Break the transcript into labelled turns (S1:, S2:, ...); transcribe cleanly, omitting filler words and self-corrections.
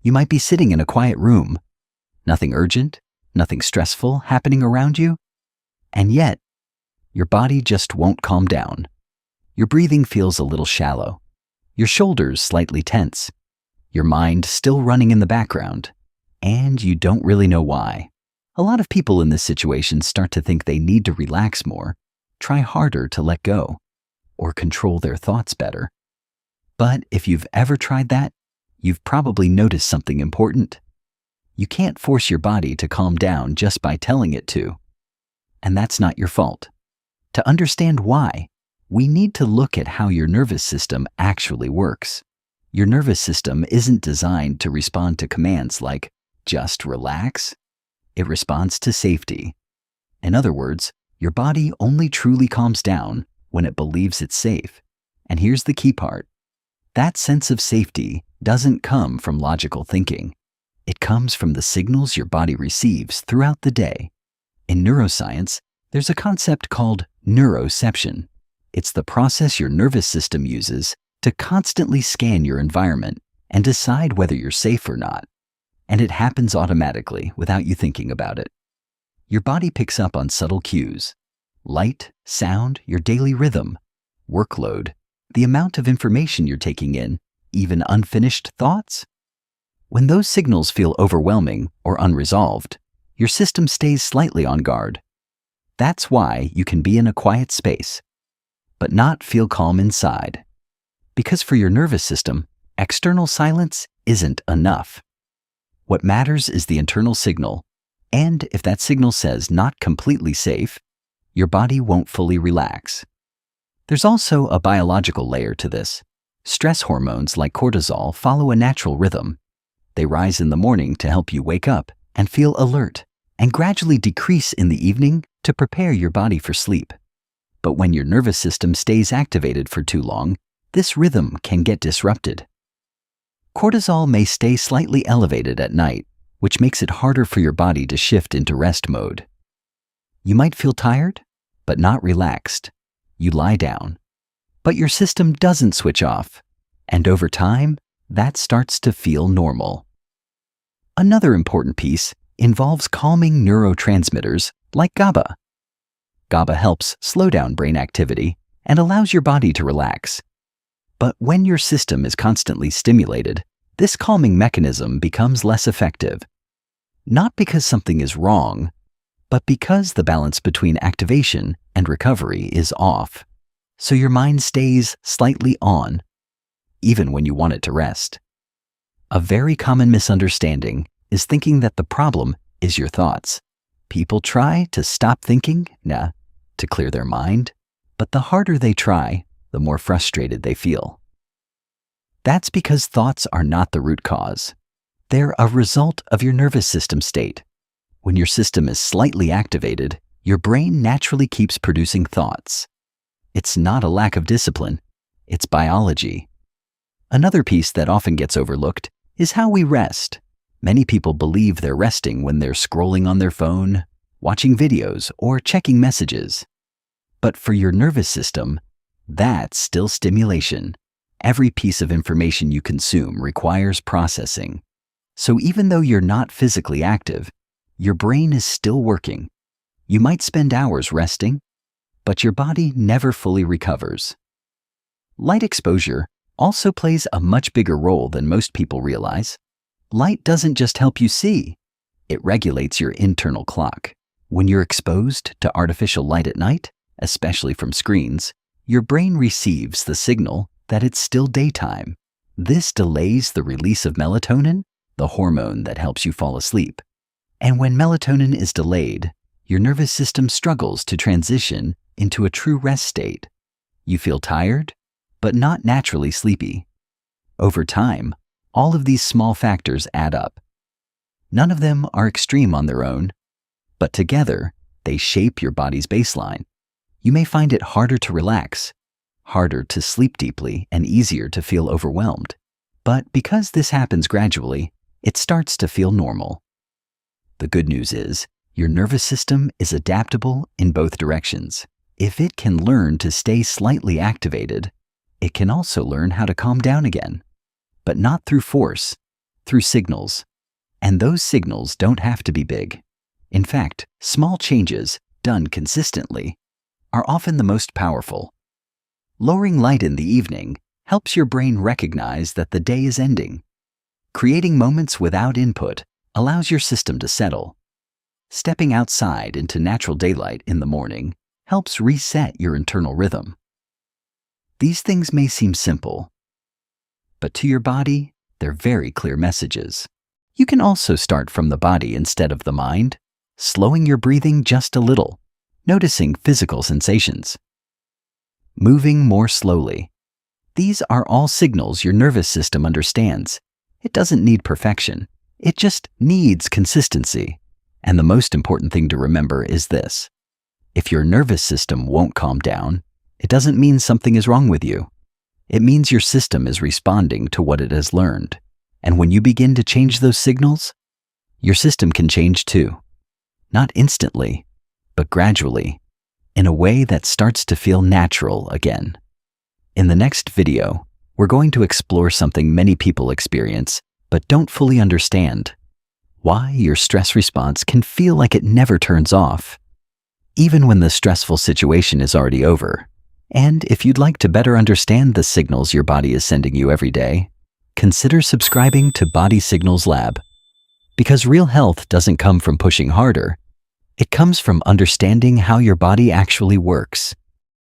S1: You might be sitting in a quiet room, nothing urgent, nothing stressful happening around you, and yet your body just won't calm down. Your breathing feels a little shallow, your shoulders slightly tense, your mind still running in the background, and you don't really know why. A lot of people in this situation start to think they need to relax more, try harder to let go, or control their thoughts better. But if you've ever tried that, you've probably noticed something important. You can't force your body to calm down just by telling it to. And that's not your fault. To understand why, we need to look at how your nervous system actually works. Your nervous system isn't designed to respond to commands like, just relax. It responds to safety. In other words, your body only truly calms down when it believes it's safe. And here's the key part. That sense of safety doesn't come from logical thinking. It comes from the signals your body receives throughout the day. In neuroscience, there's a concept called neuroception. It's the process your nervous system uses to constantly scan your environment and decide whether you're safe or not. And it happens automatically without you thinking about it. Your body picks up on subtle cues: light, sound, your daily rhythm, workload, the amount of information you're taking in, even unfinished thoughts. When those signals feel overwhelming or unresolved, your system stays slightly on guard. That's why you can be in a quiet space, but not feel calm inside. Because for your nervous system, external silence isn't enough. What matters is the internal signal, and if that signal says not completely safe, your body won't fully relax. There's also a biological layer to this. Stress hormones like cortisol follow a natural rhythm. They rise in the morning to help you wake up and feel alert, and gradually decrease in the evening to prepare your body for sleep. But when your nervous system stays activated for too long, this rhythm can get disrupted. Cortisol may stay slightly elevated at night, which makes it harder for your body to shift into rest mode. You might feel tired, but not relaxed. You lie down, but your system doesn't switch off, and over time, that starts to feel normal. Another important piece involves calming neurotransmitters like GABA. GABA helps slow down brain activity and allows your body to relax. But when your system is constantly stimulated, this calming mechanism becomes less effective. Not because something is wrong, but because the balance between activation and recovery is off. So your mind stays slightly on, even when you want it to rest. A very common misunderstanding is thinking that the problem is your thoughts. People try to stop thinking, to clear their mind, but the harder they try, the more frustrated they feel. That's because thoughts are not the root cause. They're a result of your nervous system state. When your system is slightly activated, your brain naturally keeps producing thoughts. It's not a lack of discipline, it's biology. Another piece that often gets overlooked is how we rest. Many people believe they're resting when they're scrolling on their phone, watching videos, or checking messages. But for your nervous system, that's still stimulation. Every piece of information you consume requires processing. So even though you're not physically active, your brain is still working. You might spend hours resting, but your body never fully recovers. Light exposure also plays a much bigger role than most people realize. Light doesn't just help you see, it regulates your internal clock. When you're exposed to artificial light at night, especially from screens, your brain receives the signal that it's still daytime. This delays the release of melatonin, the hormone that helps you fall asleep. And when melatonin is delayed, your nervous system struggles to transition into a true rest state. You feel tired, but not naturally sleepy. Over time, all of these small factors add up. None of them are extreme on their own, but together, they shape your body's baseline. You may find it harder to relax, harder to sleep deeply, and easier to feel overwhelmed. But because this happens gradually, it starts to feel normal. The good news is, your nervous system is adaptable in both directions. If it can learn to stay slightly activated, it can also learn how to calm down again. But not through force, through signals. And those signals don't have to be big. In fact, small changes, done consistently, are often the most powerful. Lowering light in the evening helps your brain recognize that the day is ending. Creating moments without input allows your system to settle. Stepping outside into natural daylight in the morning helps reset your internal rhythm. These things may seem simple, but to your body, they're very clear messages. You can also start from the body instead of the mind, slowing your breathing just a little, noticing physical sensations. Moving more slowly. These are all signals your nervous system understands. It doesn't need perfection. It just needs consistency. And the most important thing to remember is this: if your nervous system won't calm down, it doesn't mean something is wrong with you. It means your system is responding to what it has learned. And when you begin to change those signals, your system can change too. Not instantly, but gradually, in a way that starts to feel natural again. In the next video, we're going to explore something many people experience but don't fully understand: why your stress response can feel like it never turns off, even when the stressful situation is already over. And if you'd like to better understand the signals your body is sending you every day, consider subscribing to Body Signals Lab. Because real health doesn't come from pushing harder, it comes from understanding how your body actually works.